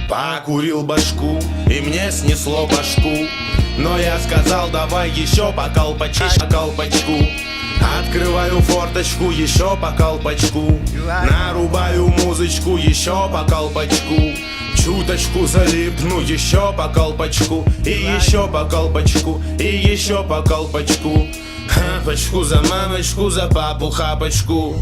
Покурил башку, и мне снесло башку. Но я сказал, давай еще по колпачку. Открываю форточку, еще по колпачку. Нарубаю музычку, еще по колпачку. Чуточку залипну, еще по колпачку. И еще по колпачку, и еще по колпачку. Хапочку за мамочку, за папу хапочку.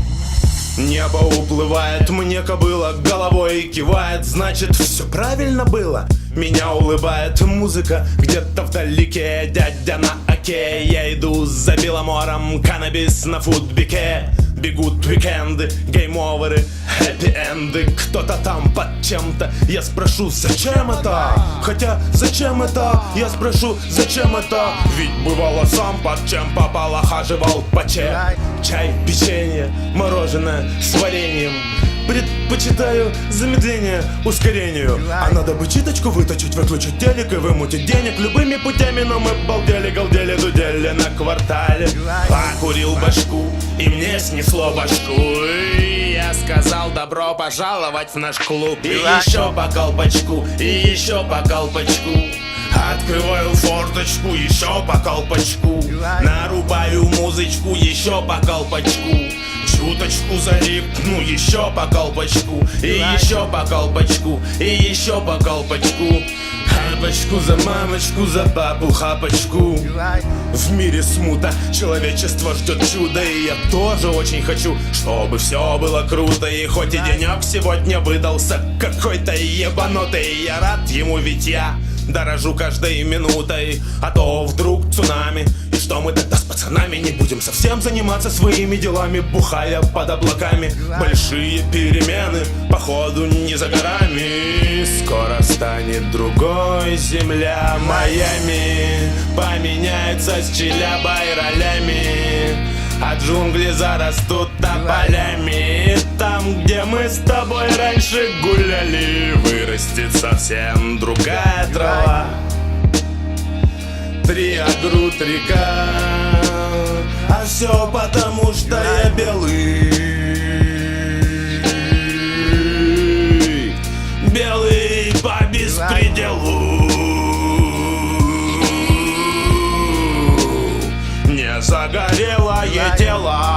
Небо уплывает, мне кобыла головой кивает. Значит, все правильно было. Меня улыбает музыка где-то вдалеке. Дядя на оке, я иду за Беломором. Каннабис на футбике. Бегут уикенды, гейм-оверы, хэппи-энды. Кто-то там под чем-то. Я спрошу, зачем это? Хотя, зачем это? Я спрошу, зачем это? Ведь бывало сам под чем попало, хаживал по чай, печенье, мороженое с вареньем. Предпочитаю замедление ускорению. А надо бы читочку выточить, выключить телек и вымутить денег любыми путями. Но мы балдели, галдели, дудели на квартале. Покурил башку, и мне снесло башку. И я сказал, добро пожаловать в наш клуб. И еще по колпачку, и еще по колпачку. Открываю форточку, еще по колпачку. Нарубаю музычку, еще по колпачку. Чуточку залипну, еще по колпачку. И еще по колпачку, и еще по колпачку. Хапочку за мамочку, за папу хапочку. В мире смута, человечество ждет чудо. И я тоже очень хочу, чтобы все было круто. И хоть и денек сегодня выдался какой-то ебанутый, я рад ему, ведь я дорожу каждой минутой. А то вдруг цунами. И что мы тогда с пацанами не будем совсем заниматься своими делами, бухая под облаками? Большие перемены, походу, не за горами. Скоро станет другой земля, Майами. Поменяется с Челябой ролями. А джунгли зарастут тополями. Там, где мы с тобой раньше гуляли, вырастет совсем другая трава. Триагрут река. А все потому, что я белый. Белый по беспределу. Не загорелое тело.